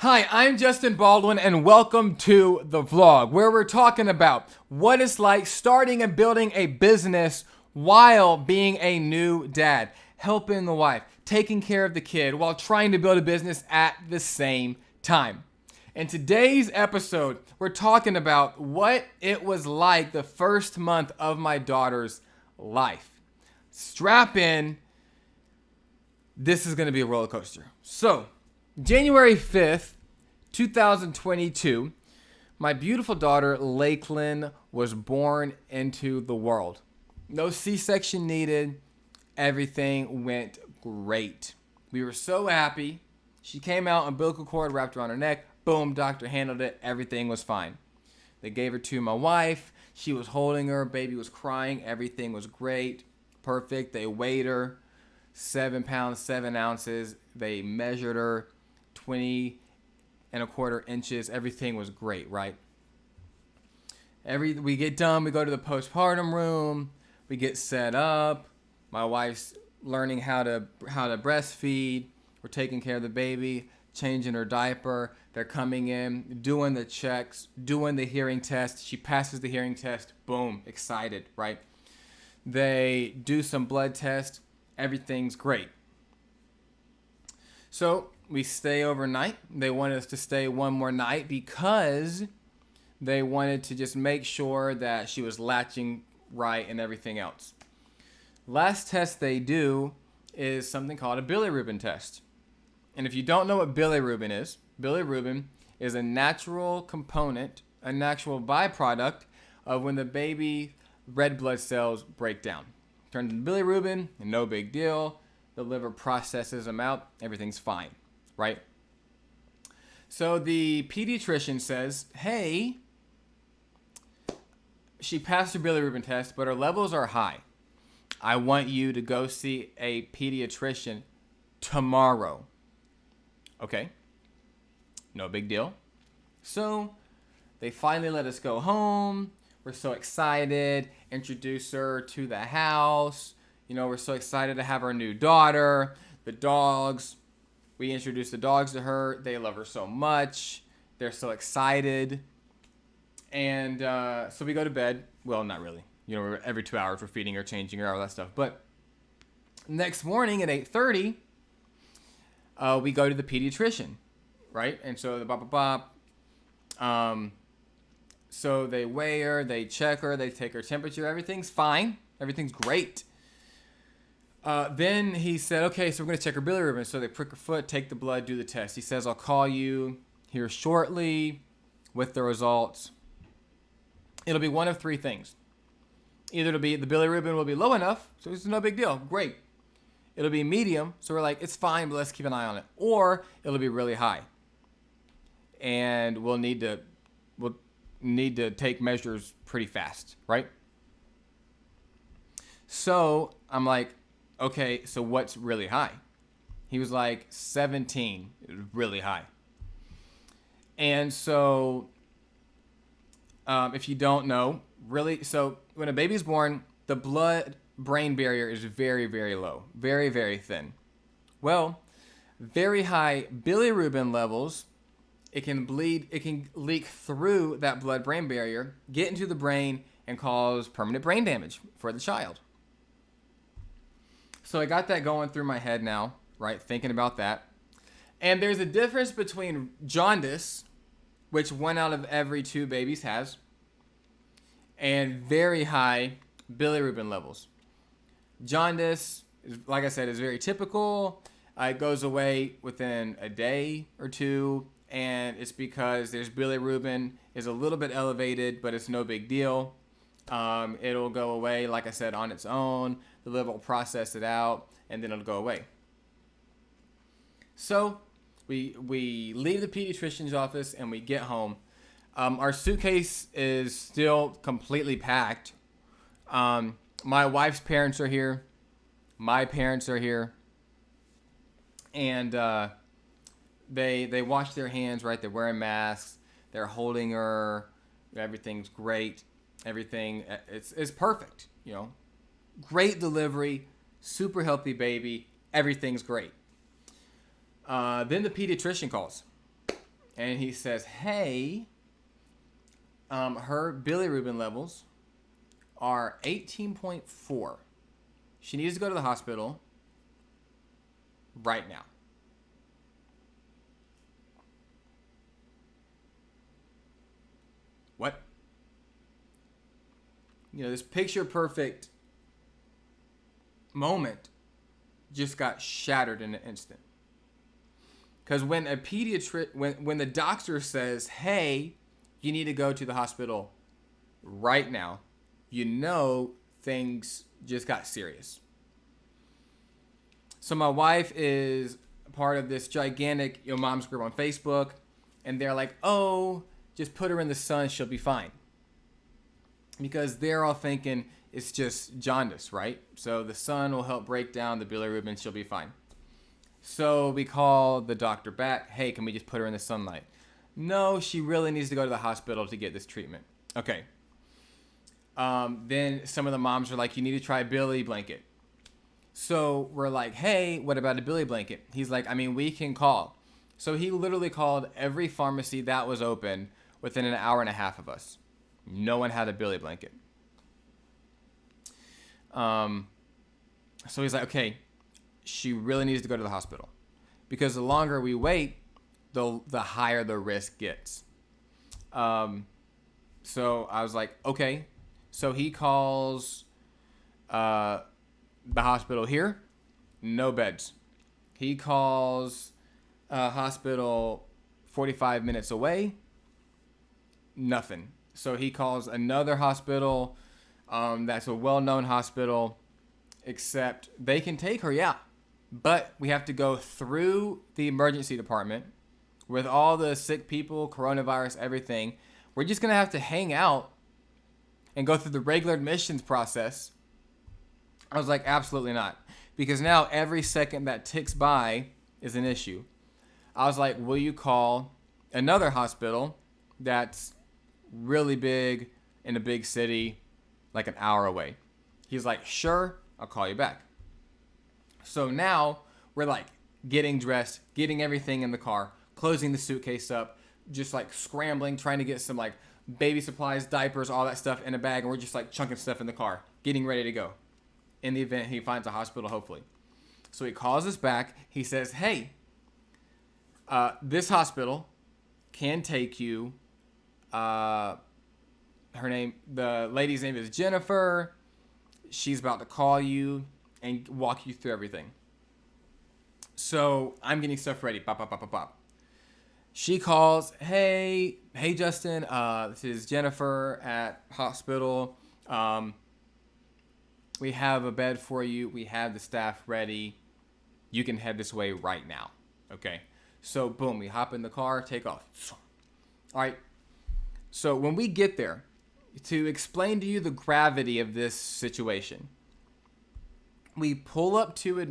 Hi, I'm Justin Baldwin, and welcome to the vlog, where we're talking about what it's like starting and building a business while being a new dad, helping the wife, taking care of the kid while trying to build a business at the same time. In today's episode, we're talking about what it was like the first month of my daughter's life. Strap in. This is going to be a roller coaster. So, January 5th, 2022, my beautiful daughter, Lakeland, was born into the world. No C-section needed. Everything went great. We were so happy. She came out, umbilical cord wrapped around her neck. Boom, doctor handled it. Everything was fine. They gave her to my wife. She was holding her. Baby was crying. Everything was great. Perfect. They weighed her. 7 pounds, 7 ounces. They measured her 20 and a quarter inches. Everything was great, right? We get done. We go to the postpartum room. We get set up. My wife's learning how to breastfeed. We're taking care of the baby, changing her diaper. They're coming in, doing the checks, doing the hearing test. She passes the hearing test. Boom, excited, right? They do some blood tests. Everything's great. So we stay overnight. They wanted us to stay one more night because they wanted to just make sure that she was latching right and everything else. Last test they do is something called a bilirubin test. And if you don't know what bilirubin is a natural component, a natural byproduct of when the baby red blood cells break down. Turns into bilirubin, and no big deal. The liver processes them out. Everything's fine, right? So the pediatrician says, hey, she passed her bilirubin test, but her levels are high. I want you to go see a pediatrician tomorrow. Okay, no big deal. So they finally let us go home. We're so excited. Introduce her to the house. You know, we're so excited to have our new daughter. The dogs. We introduce the dogs to her. They love her so much. They're so excited. And so we go to bed. Well, not really. You know, every 2 hours we're feeding her, changing her, all that stuff. But next morning at 8:30, we go to the pediatrician, right? And so the so they weigh her, they check her, they take her temperature. Everything's fine. Everything's great. Then he said, okay, so we're going to check her bilirubin. So they prick her foot, take the blood, do the test. He says, I'll call you here shortly with the results. It'll be one of three things. Either it'll be the bilirubin will be low enough, so it's no big deal. Great. It'll be medium, so we're like, it's fine, but let's keep an eye on it. Or it'll be really high. And we'll need to take measures pretty fast, right? So I'm like, okay, so what's really high? He was like 17. It was really high. And so if you don't know, really, so when a baby's born, the blood-brain barrier is very, very low, very, very thin. Well, very high bilirubin levels, it can leak through that blood-brain barrier, get into the brain, and cause permanent brain damage for the child. So I got that going through my head now, right, thinking about that. And there's a difference between jaundice, which 1 out of every 2 babies has, and very high bilirubin levels. Jaundice, like I said, is very typical. It goes away within a day or two, and it's because there's bilirubin is a little bit elevated, but it's no big deal. It'll go away, like I said, on its own. The liver will process it out, and then it'll go away. So we leave the pediatrician's office, and we get home. Our suitcase is still completely packed. My wife's parents are here. My parents are here. And they wash their hands, right? They're wearing masks. They're holding her. Everything's great. Everything it's perfect, you know. Great delivery, super healthy baby. Everything's great. Then the pediatrician calls. and he says, hey, her bilirubin levels are 18.4. She needs to go to the hospital right now. What? This picture perfect moment just got shattered in an instant. Because when when the doctor says, hey, you need to go to the hospital right now, things just got serious. So my wife is part of this gigantic mom's group on Facebook, and they're like, oh, just put her in the sun, she'll be fine. Because they're all thinking it's just jaundice, right? So the sun will help break down the bilirubin, she'll be fine. So we call the doctor back, hey, can we just put her in the sunlight? No, she really needs to go to the hospital to get this treatment. Okay. Then some of the moms are like, you need to try a Billy blanket. So we're like, hey, what about a Billy blanket? He's like, we can call. So he literally called every pharmacy that was open within an hour and a half of us. No one had a Billy blanket. So he's like, okay, she really needs to go to the hospital. Because the longer we wait, the higher the risk gets. So I was like, okay. So he calls the hospital here, no beds. He calls a hospital 45 minutes away, nothing. So he calls another hospital that's a well-known hospital, except they can take her, yeah. But we have to go through the emergency department with all the sick people, coronavirus, everything. We're just going to have to hang out and go through the regular admissions process. I was like, absolutely not. Because now every second that ticks by is an issue. I was like, will you call another hospital that's really big in a big city, like an hour away? He's like, sure, I'll call you back. So now we're like getting dressed, getting everything in the car, closing the suitcase up, just like scrambling, trying to get some like baby supplies, diapers, all that stuff in a bag. And we're just like chunking stuff in the car, getting ready to go in the event he finds a hospital, hopefully. So he calls us back. He says, hey, this hospital can take you. The lady's name is Jennifer. She's about to call you and walk you through everything. So I'm getting stuff ready. Bop, bop, bop, bop, bop. She calls, hey Justin, this is Jennifer at hospital. We have a bed for you. We have the staff ready. You can head this way right now. Okay. So boom, we hop in the car, take off. All right. So when we get there, to explain to you the gravity of this situation, we pull up to the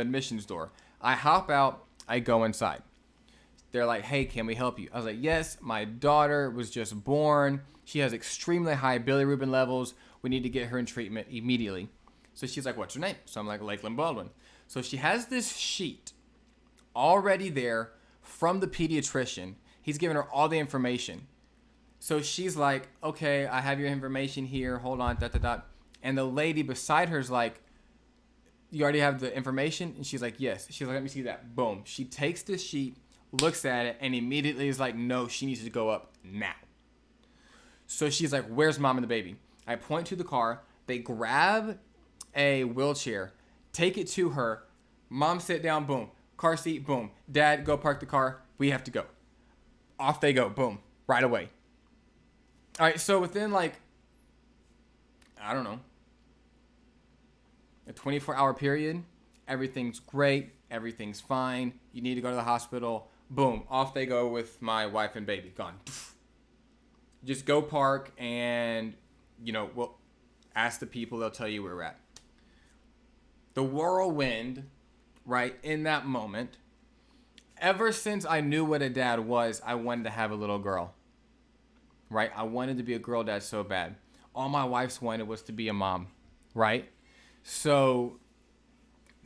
admissions door. I hop out, I go inside. They're like, hey, can we help you? I was like, yes, my daughter was just born. She has extremely high bilirubin levels. We need to get her in treatment immediately. So she's like, what's her name? So I'm like, Lakeland Baldwin. So she has this sheet already there from the pediatrician. He's given her all the information. So she's like, okay, I have your information here. Hold on, And the lady beside her is like, you already have the information? And she's like, yes. She's like, let me see that. Boom. She takes this sheet, looks at it, and immediately is like, no, she needs to go up now. So she's like, where's mom and the baby? I point to the car. They grab a wheelchair, take it to her. Mom sit down, boom. Car seat, boom. Dad, go park the car. We have to go. Off they go, boom. Right away. All right, so within a 24-hour period, everything's great. Everything's fine. You need to go to the hospital. Boom. Off they go with my wife and baby. Gone. Just go park and, we'll ask the people. They'll tell you where we're at. The whirlwind, right, in that moment, ever since I knew what a dad was, I wanted to have a little girl. Right? I wanted to be a girl dad so bad. All my wife's wanted was to be a mom. Right? So,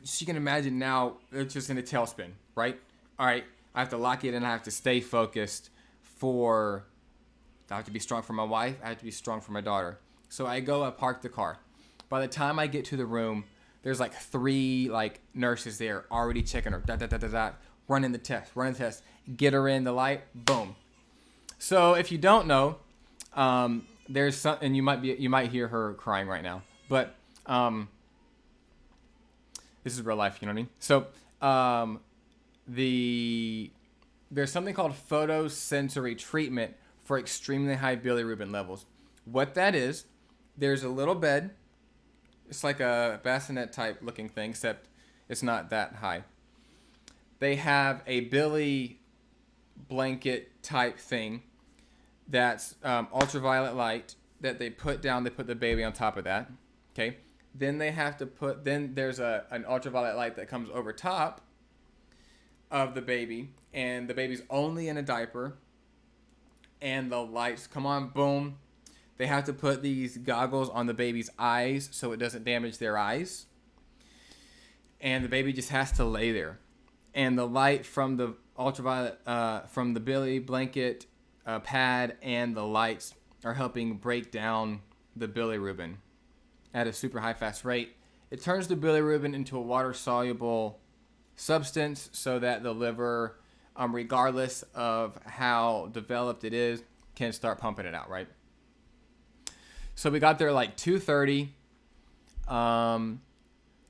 she can imagine now, it's just in a tailspin. Right? All right. I have to lock it in. I have to stay focused for. I have to be strong for my wife. I have to be strong for my daughter. So I go. I park the car. By the time I get to the room, there's like 3 like nurses there already checking her. Running the test. Get her in the light. Boom. So if you don't know, there's some, and you might hear her crying right now, but this is real life, you know what I mean? So there's something called photosensory treatment for extremely high bilirubin levels. What that is, there's a little bed. It's like a bassinet type looking thing, except it's not that high. They have a Billy blanket type thing that's ultraviolet light that they put down. They put the baby on top of that. Okay. Then they have to put. Then there's an ultraviolet light that comes over top of the baby, and the baby's only in a diaper. And the lights come on. Boom. They have to put these goggles on the baby's eyes so it doesn't damage their eyes. And the baby just has to lay there. And the light from the ultraviolet, from the Billy blanket pad and the lights are helping break down the bilirubin at a super high fast rate. It turns the bilirubin into a water-soluble substance so that the liver, regardless of how developed it is, can start pumping it out, right? So we got there like 2:30,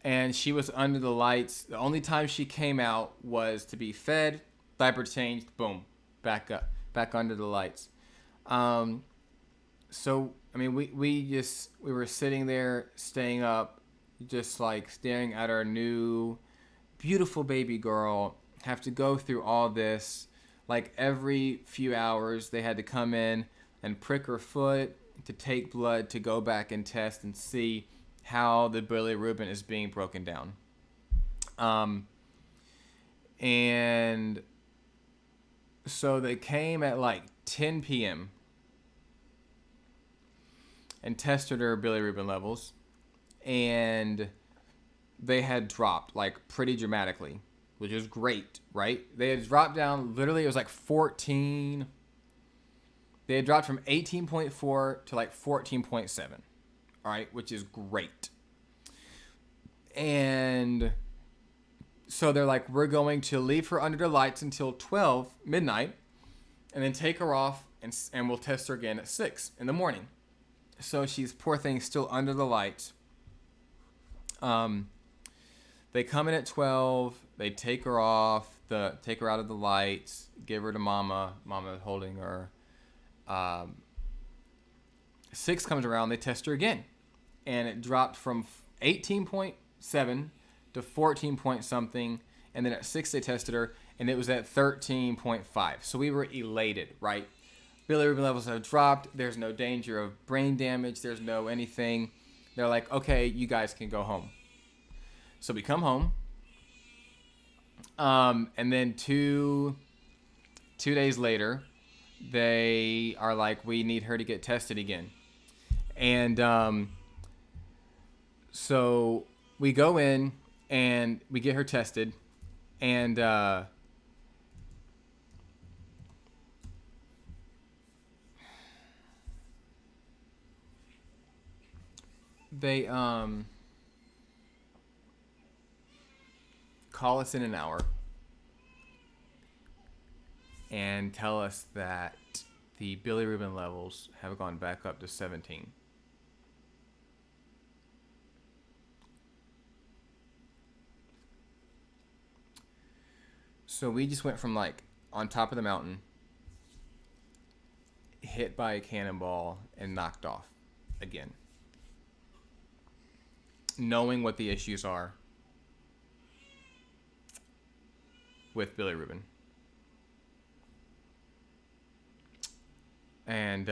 and she was under the lights. The only time she came out was to be fed, diaper changed, boom, back under the lights. So I mean, we were sitting there, staying up, just like staring at our new, beautiful baby girl. Have to go through all this, like every few hours they had to come in and prick her foot to take blood to go back and test and see how the bilirubin is being broken down. And so they came at like 10 p.m. and tested her bilirubin levels, and they had dropped like pretty dramatically, which is great, right? They had dropped down, literally it was like 14. They had dropped from 18.4 to like 14.7. All right, which is great. And so they're like, we're going to leave her under the lights until 12 midnight and then take her off and we'll test her again at 6 in the morning. So she's, poor thing, still under the lights. They come in at 12. They take her off, take her out of the lights, give her to Mama. Mama holding her. 6 comes around. They test her again, and it dropped from 18.7 to 14 point something. And then at 6 they tested her, and it was at 13.5. So we were elated, right? Bilirubin levels have dropped. There's no danger of brain damage. There's no anything. They're like, okay, you guys can go home. So we come home. And then two days later, they are like, we need her to get tested again. And so we go in and we get her tested. And they call us in an hour and tell us that the bilirubin levels have gone back up to 17. So we just went from like on top of the mountain, hit by a cannonball, and knocked off again. Knowing what the issues are with bilirubin. And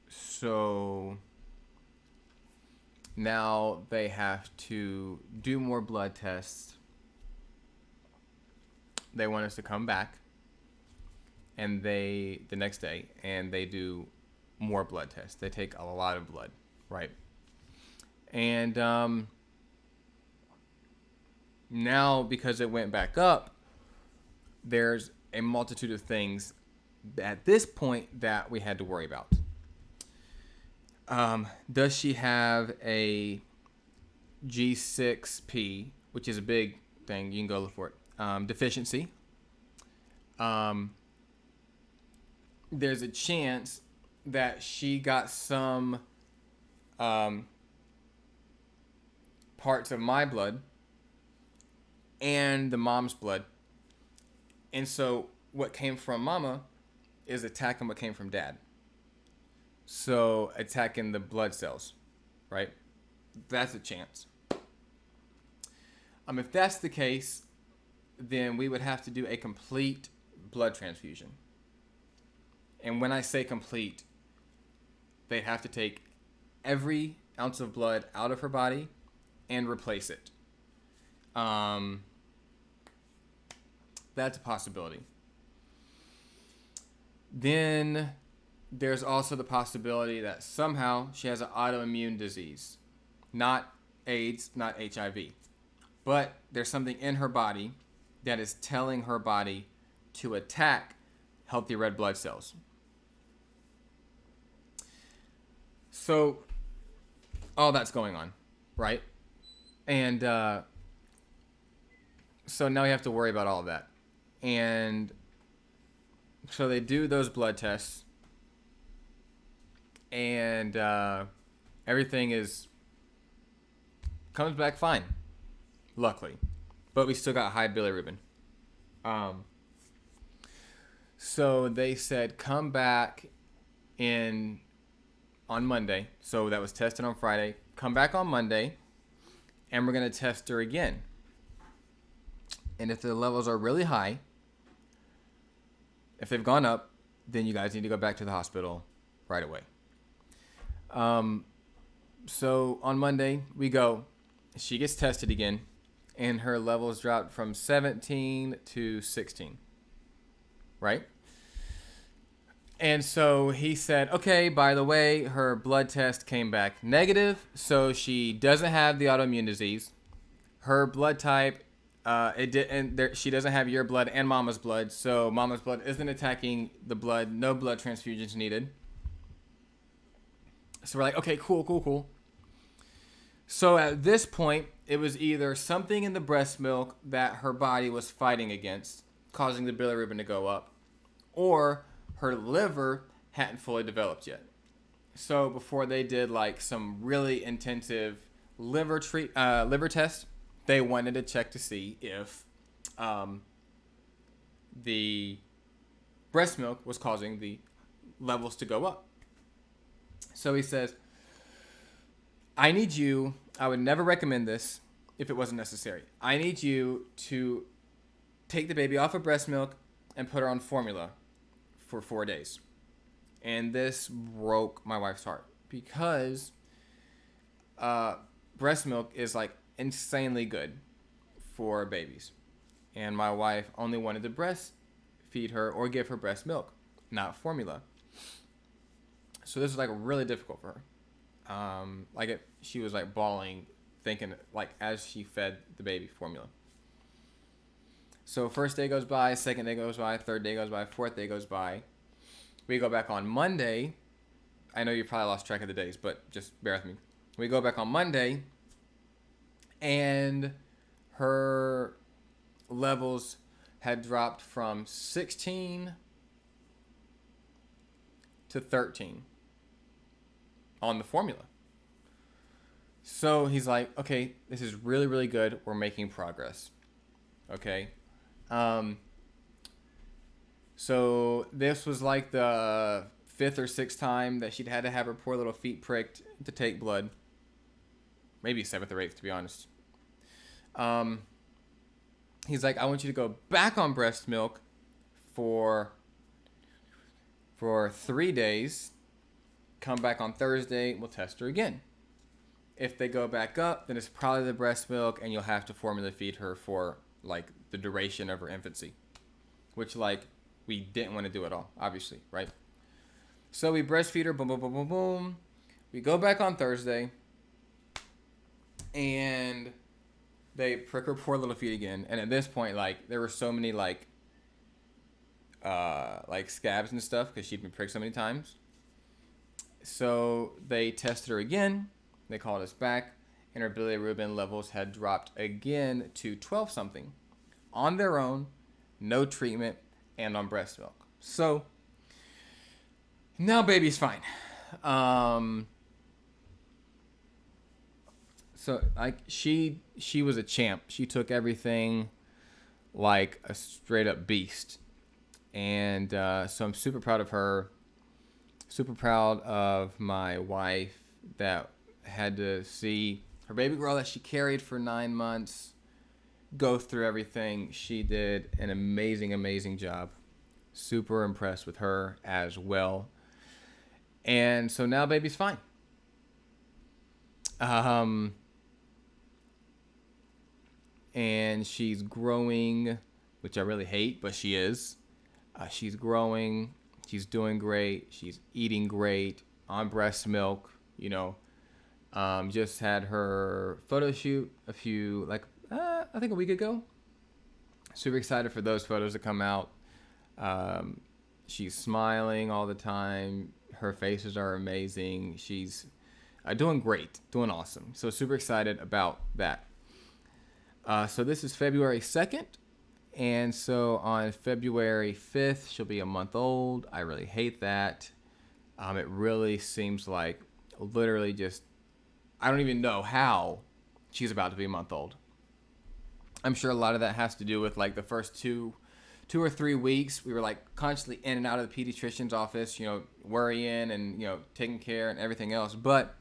so now they have to do more blood tests. They want us to come back, and the next day, and they do more blood tests. They take a lot of blood, right? And Now, because it went back up, there's a multitude of things at this point that we had to worry about. Does she have a G6P, which is a big thing? You can go look for it. Deficiency. There's a chance that she got some parts of my blood and the mom's blood. And so what came from mama is attacking what came from dad. So attacking the blood cells, right? That's a chance. If that's the case, then we would have to do a complete blood transfusion. And when I say complete, they have to take every ounce of blood out of her body and replace it. That's a possibility. Then there's also the possibility that somehow she has an autoimmune disease. Not AIDS, not HIV. But there's something in her body that is telling her body to attack healthy red blood cells. So all that's going on, right? And so now we have to worry about all of that. And so they do those blood tests, and everything comes back fine, luckily. But we still got high bilirubin. So they said come back on Monday. So that was tested on Friday. Come back on Monday, and we're going to test her again. And if the levels are really high, if they've gone up, then you guys need to go back to the hospital right away. So on Monday, we go. She gets tested again, and her levels dropped from 17 to 16. Right? And so he said, okay, by the way, her blood test came back negative, so she doesn't have the autoimmune disease. Her blood type, she doesn't have your blood and mama's blood, so mama's blood isn't attacking the blood. No blood transfusions needed. So we're like, okay, cool. So at this point, it was either something in the breast milk that her body was fighting against, causing the bilirubin to go up, or her liver hadn't fully developed yet. So before they did like some really intensive liver test, they wanted to check to see if the breast milk was causing the levels to go up. So he says, I would never recommend this if it wasn't necessary. I need you to take the baby off of breast milk and put her on formula for 4 days. And this broke my wife's heart because breast milk is like insanely good for babies. And my wife only wanted to breastfeed her or give her breast milk, not formula. So this was like really difficult for her. She was like bawling, thinking like as she fed the baby formula. So first day goes by, second day goes by, third day goes by, fourth day goes by. We go back on Monday. I know you probably lost track of the days, but just bear with me. We go back on Monday, and her levels had dropped from 16 to 13 on the formula. So he's like, okay, this is really, really good. We're making progress. Okay. So this was like the 5th or 6th time that she'd had to have her poor little feet pricked to take blood. Maybe 7th or 8th, to be honest. He's like, I want you to go back on breast milk for 3 days. Come back on Thursday. We'll test her again. If they go back up, then it's probably the breast milk, and you'll have to formula feed her for like the duration of her infancy, which like we didn't want to do at all, obviously, right? So we breastfeed her, boom, boom, boom, boom, boom. We go back on Thursday, and they prick her poor little feet again, and at this point, like, there were so many like scabs and stuff because she'd been pricked so many times. So they tested her again. They called us back, and her bilirubin levels had dropped again to 12 something on their own, no treatment, and on breast milk. So now baby's fine. So like she was a champ. She took everything like a straight up beast. And so I'm super proud of her. Super proud of my wife that had to see her baby girl that she carried for 9 months go through everything. She did an amazing, amazing job. Super impressed with her as well. And so now baby's fine. And she's growing, which I really hate, but she is. She's growing. She's doing great. She's eating great on breast milk. You know, just had her photo shoot I think a week ago. Super excited for those photos to come out. She's smiling all the time. Her faces are amazing. She's doing great, doing awesome. So super excited about that. So this is February 2nd. And so on February 5th, she'll be a month old. I really hate that. It really seems like literally just, I don't even know how she's about to be a month old. I'm sure a lot of that has to do with like the first two or 3 weeks. We were like constantly in and out of the pediatrician's office, you know, worrying and, you know, taking care and everything else. But,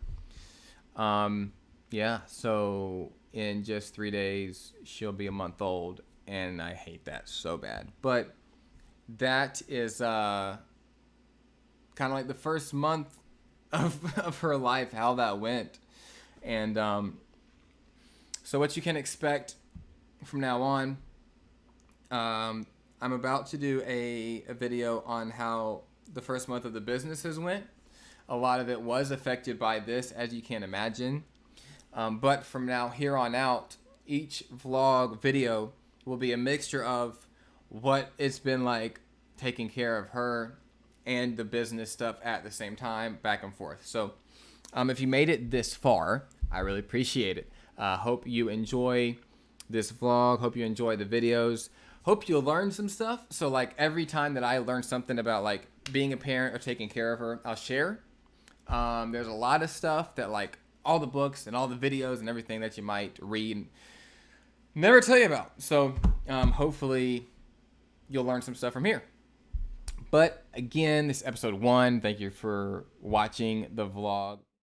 yeah, so in just 3 days, she'll be a month old. And I hate that so bad. But that is kind of like the first month of her life, how that went. And so what you can expect from now on, I'm about to do a video on how the first month of the business has went. A lot of it was affected by this, as you can imagine. But from now here on out, each vlog video will be a mixture of what it's been like taking care of her and the business stuff at the same time, back and forth. So if you made it this far, I really appreciate it. Hope you enjoy this vlog. Hope you enjoy the videos. Hope you'll learn some stuff. So like every time that I learn something about like being a parent or taking care of her, I'll share. There's a lot of stuff that like all the books and all the videos and everything that you might read never tell you about. So hopefully you'll learn some stuff from here. But again, this is episode 1. Thank you for watching the vlog.